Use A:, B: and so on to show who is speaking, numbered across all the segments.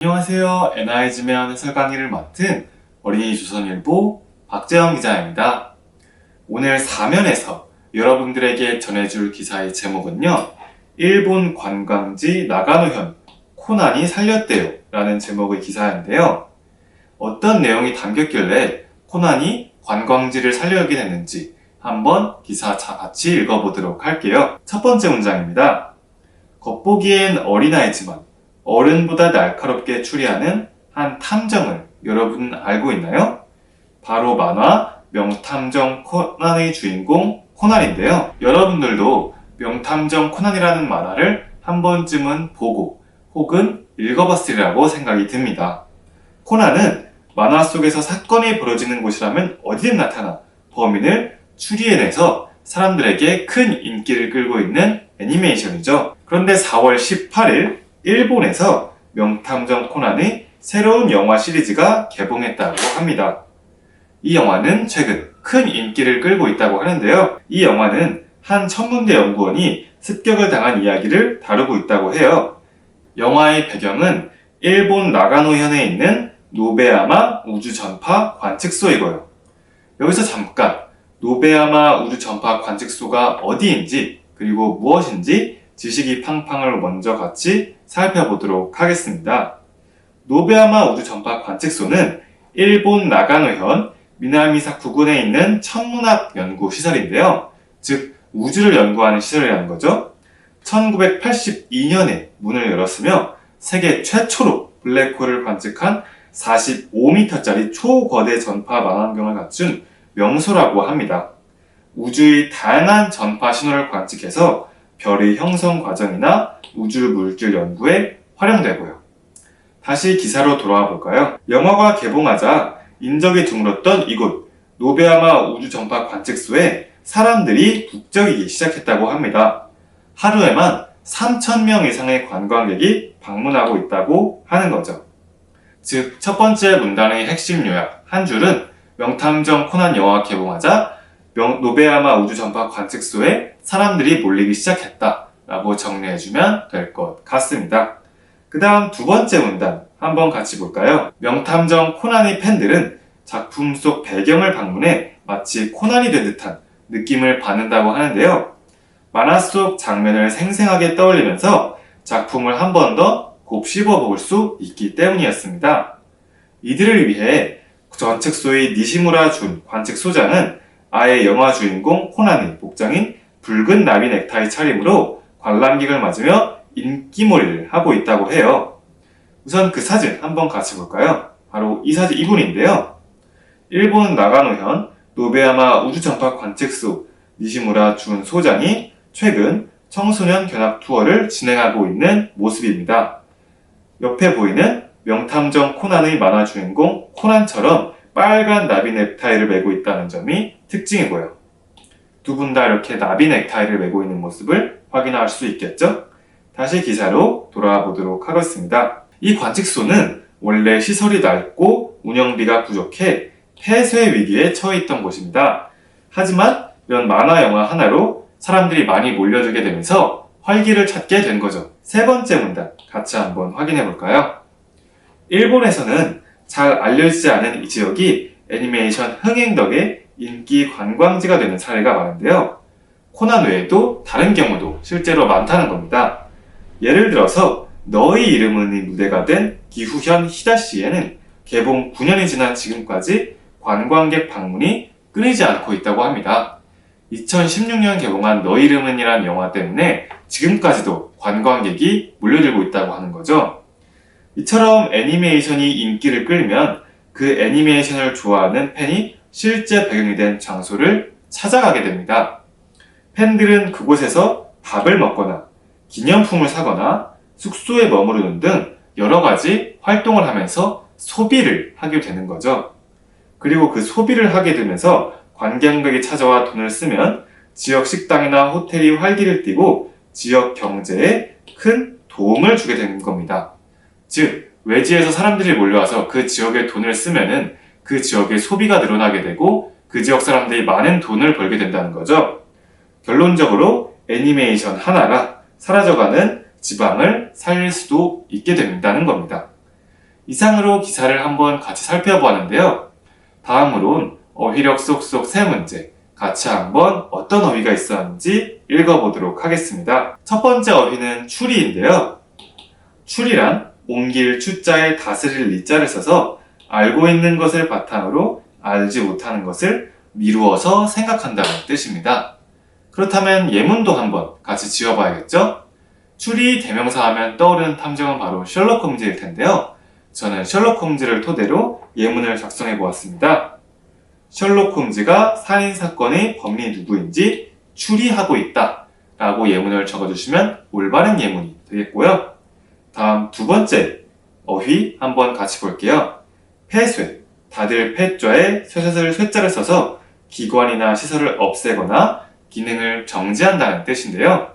A: 안녕하세요. NIG면 해설 강의를 맡은 어린이 조선일보 박재영 기자입니다. 오늘 4면에서 여러분들에게 전해줄 기사의 제목은요. 일본 관광지 나가노현 코난이 살렸대요 라는 제목의 기사인데요. 어떤 내용이 담겼길래 코난이 관광지를 살려게 됐는지 한번 기사 같이 읽어보도록 할게요. 첫 번째 문장입니다. 겉보기엔 어린아이지만 어른보다 날카롭게 추리하는 한 탐정을 여러분 알고 있나요? 바로 만화 명탐정 코난의 주인공 코난인데요. 여러분들도 명탐정 코난이라는 만화를 한 번쯤은 보고 혹은 읽어봤으리라고 생각이 듭니다. 코난은 만화 속에서 사건이 벌어지는 곳이라면 어디든 나타나 범인을 추리해내서 사람들에게 큰 인기를 끌고 있는 애니메이션이죠. 그런데 4월 18일 일본에서 명탐정 코난의 새로운 영화 시리즈가 개봉했다고 합니다. 이 영화는 최근 큰 인기를 끌고 있다고 하는데요. 이 영화는 한 천문대 연구원이 습격을 당한 이야기를 다루고 있다고 해요. 영화의 배경은 일본 나가노현에 있는 노베야마 우주전파 관측소이고요. 여기서 잠깐 노베야마 우주전파 관측소가 어디인지 그리고 무엇인지 지식이 팡팡을 먼저 같이 살펴보도록 하겠습니다. 노베야마 우주전파 관측소는 일본 나가노현 미나미사 부근에 있는 천문학 연구 시설인데요. 즉 우주를 연구하는 시설이라는 거죠. 1982년에 문을 열었으며 세계 최초로 블랙홀을 관측한 45m짜리 초거대 전파 망원경을 갖춘 명소라고 합니다. 우주의 다양한 전파 신호를 관측해서 별의 형성 과정이나 우주 물질 연구에 활용되고요. 다시 기사로 돌아와 볼까요? 영화가 개봉하자 인적이 드물었던 이곳 노베야마 우주전파 관측소에 사람들이 북적이기 시작했다고 합니다. 하루에만 3,000명 이상의 관광객이 방문하고 있다고 하는 거죠. 즉, 첫 번째 문단의 핵심 요약 한 줄은 명탐정 코난 영화가 개봉하자 노베야마 우주전파 관측소에 사람들이 몰리기 시작했다 라고 정리해주면 될 것 같습니다. 그 다음 두 번째 문단 한번 같이 볼까요? 명탐정 코난의 팬들은 작품 속 배경을 방문해 마치 코난이 된 듯한 느낌을 받는다고 하는데요. 만화 속 장면을 생생하게 떠올리면서 작품을 한 번 더 곱씹어 볼 수 있기 때문이었습니다. 이들을 위해 관측소의 니시무라 준 관측소장은 아예 영화 주인공 코난의 복장인 붉은 나비 넥타이 차림으로 관람객을 맞으며 인기몰이를 하고 있다고 해요. 우선 그 사진 한번 같이 볼까요? 바로 이 사진 이분인데요. 일본 나가노현 노베야마 우주전파 관측소 니시무라 준 소장이 최근 청소년 견학 투어를 진행하고 있는 모습입니다. 옆에 보이는 명탐정 코난의 만화 주인공 코난처럼 빨간 나비 넥타이를 메고 있다는 점이 특징이고요. 두 분 다 이렇게 나비 넥타이를 메고 있는 모습을 확인할 수 있겠죠? 다시 기사로 돌아와 보도록 하겠습니다. 이 관측소는 원래 시설이 낡고 운영비가 부족해 폐쇄 위기에 처해 있던 곳입니다. 하지만 이런 만화 영화 하나로 사람들이 많이 몰려들게 되면서 활기를 찾게 된 거죠. 세 번째 문단 같이 한번 확인해 볼까요? 일본에서는 잘 알려지지 않은 이 지역이 애니메이션 흥행 덕에 인기 관광지가 되는 사례가 많은데요. 코난 외에도 다른 경우도 실제로 많다는 겁니다. 예를 들어서 너의 이름은의 무대가 된 기후현 히다시에는 개봉 9년이 지난 지금까지 관광객 방문이 끊이지 않고 있다고 합니다. 2016년 개봉한 너의 이름은이란 영화 때문에 지금까지도 관광객이 몰려들고 있다고 하는 거죠. 이처럼 애니메이션이 인기를 끌면 그 애니메이션을 좋아하는 팬이 실제 배경이 된 장소를 찾아가게 됩니다. 팬들은 그곳에서 밥을 먹거나 기념품을 사거나 숙소에 머무르는 등 여러 가지 활동을 하면서 소비를 하게 되는 거죠. 그리고 그 소비를 하게 되면서 관광객이 찾아와 돈을 쓰면 지역 식당이나 호텔이 활기를 띠고 지역 경제에 큰 도움을 주게 되는 겁니다. 즉, 외지에서 사람들이 몰려와서 그 지역에 돈을 쓰면은 그 지역의 소비가 늘어나게 되고 그 지역 사람들이 많은 돈을 벌게 된다는 거죠. 결론적으로 애니메이션 하나가 사라져가는 지방을 살릴 수도 있게 된다는 겁니다. 이상으로 기사를 한번 같이 살펴보았는데요. 다음으론 어휘력 쏙쏙 세 문제 같이 한번 어떤 어휘가 있었는지 읽어보도록 하겠습니다. 첫 번째 어휘는 추리인데요. 추리란 옮길 추자에 다스릴 리자를 써서 알고 있는 것을 바탕으로 알지 못하는 것을 미루어서 생각한다는 뜻입니다. 그렇다면 예문도 한번 같이 지어봐야겠죠? 추리 대명사 하면 떠오르는 탐정은 바로 셜록 홈즈일 텐데요. 저는 셜록 홈즈를 토대로 예문을 작성해 보았습니다. 셜록 홈즈가 살인사건의 범인이 누구인지 추리하고 있다 라고 예문을 적어주시면 올바른 예문이 되겠고요. 다음 두 번째 어휘 한번 같이 볼게요. 폐쇄, 다들 폐자에 쇠쇠를 쇠자를 써서 기관이나 시설을 없애거나 기능을 정지한다는 뜻인데요.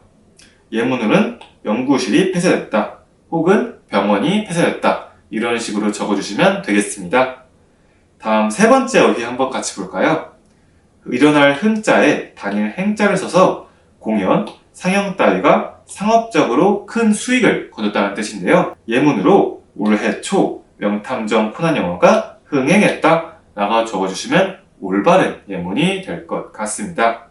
A: 예문으로는 연구실이 폐쇄됐다 혹은 병원이 폐쇄됐다 이런 식으로 적어주시면 되겠습니다. 다음 세 번째 어휘 한번 같이 볼까요? 일어날 흥자에 단일 행자를 써서 공연, 상영 따위가 상업적으로 큰 수익을 거뒀다는 뜻인데요. 예문으로 올해 초 명탐정 코난 영화가 흥행했다 라고 적어주시면 올바른 예문이 될 것 같습니다.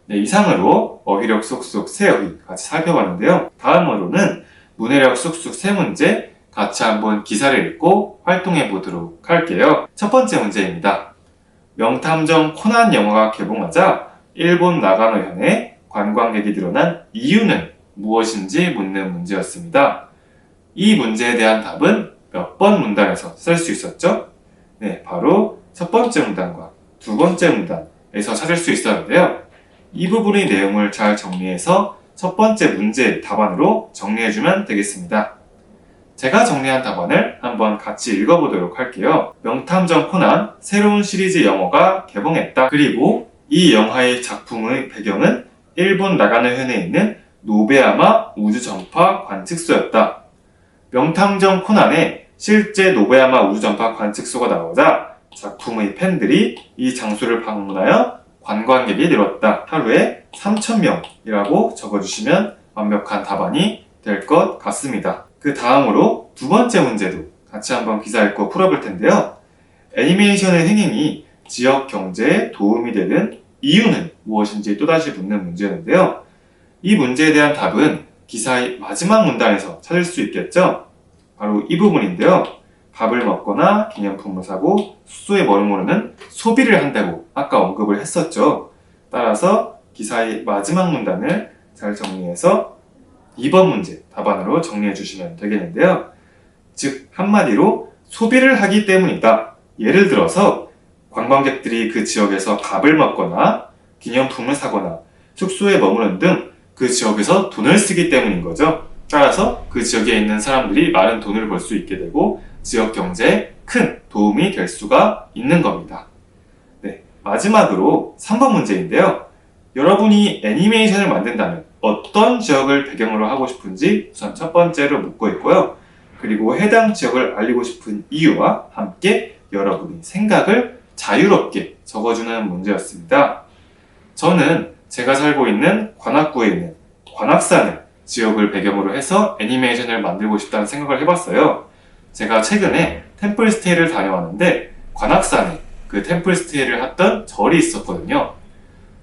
A: 네, 이상으로 어휘력 쏙쏙 세 어휘 같이 살펴봤는데요. 다음으로는 문해력 쏙쏙 세 문제 같이 한번 기사를 읽고 활동해 보도록 할게요. 첫 번째 문제입니다. 명탐정 코난 영화가 개봉하자 일본 나가노현에 관광객이 늘어난 이유는 무엇인지 묻는 문제였습니다. 이 문제에 대한 답은 몇 번 문단에서 쓸 수 있었죠? 네, 바로 첫 번째 문단과 두 번째 문단에서 찾을 수 있었는데요. 이 부분의 내용을 잘 정리해서 첫 번째 문제 답안으로 정리해주면 되겠습니다. 제가 정리한 답안을 한번 같이 읽어보도록 할게요. 명탐정 코난 새로운 시리즈 영화가 개봉했다. 그리고 이 영화의 작품의 배경은 일본 나가노현에 있는 노베야마 우주전파 관측소였다. 명탐정 코난에 실제 노베야마 우주전파 관측소가 나오자 작품의 팬들이 이 장소를 방문하여 관광객이 늘었다. 하루에 3,000명이라고 적어주시면 완벽한 답안이 될 것 같습니다. 그 다음으로 두 번째 문제도 같이 한번 기사 읽고 풀어볼 텐데요. 애니메이션의 흥행이 지역 경제에 도움이 되는 이유는 무엇인지 또다시 묻는 문제였는데요. 이 문제에 대한 답은 기사의 마지막 문단에서 찾을 수 있겠죠? 바로 이 부분인데요. 밥을 먹거나 기념품을 사고 숙소에 머무르는 소비를 한다고 아까 언급을 했었죠. 따라서 기사의 마지막 문단을 잘 정리해서 2번 문제 답안으로 정리해 주시면 되겠는데요. 즉 한마디로 소비를 하기 때문이다. 예를 들어서 관광객들이 그 지역에서 밥을 먹거나 기념품을 사거나 숙소에 머무는 등 그 지역에서 돈을 쓰기 때문인 거죠. 따라서 그 지역에 있는 사람들이 많은 돈을 벌 수 있게 되고 지역 경제에 큰 도움이 될 수가 있는 겁니다. 네, 마지막으로 3번 문제인데요. 여러분이 애니메이션을 만든다면 어떤 지역을 배경으로 하고 싶은지 우선 첫 번째로 묻고 있고요. 그리고 해당 지역을 알리고 싶은 이유와 함께 여러분의 생각을 자유롭게 적어주는 문제였습니다. 저는 제가 살고 있는 관악구에 있는 관악산을 지역을 배경으로 해서 애니메이션을 만들고 싶다는 생각을 해봤어요. 제가 최근에 템플스테이를 다녀왔는데 관악산에 그 템플스테이를 했던 절이 있었거든요.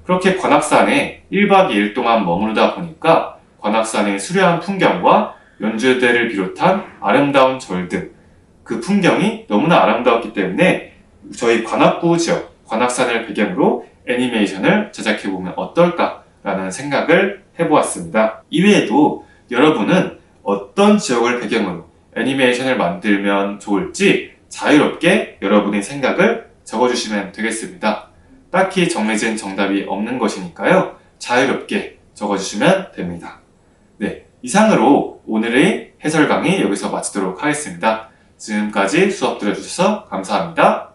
A: 그렇게 관악산에 1박 2일 동안 머무르다 보니까 관악산의 수려한 풍경과 연주대를 비롯한 아름다운 절 등 그 풍경이 너무나 아름다웠기 때문에 저희 관악구 지역, 관악산을 배경으로 애니메이션을 제작해보면 어떨까라는 생각을 해보았습니다. 이외에도 여러분은 어떤 지역을 배경으로 애니메이션을 만들면 좋을지 자유롭게 여러분의 생각을 적어주시면 되겠습니다. 딱히 정해진 정답이 없는 것이니까요. 자유롭게 적어주시면 됩니다. 네, 이상으로 오늘의 해설 강의 여기서 마치도록 하겠습니다. 지금까지 수업 들어주셔서 감사합니다.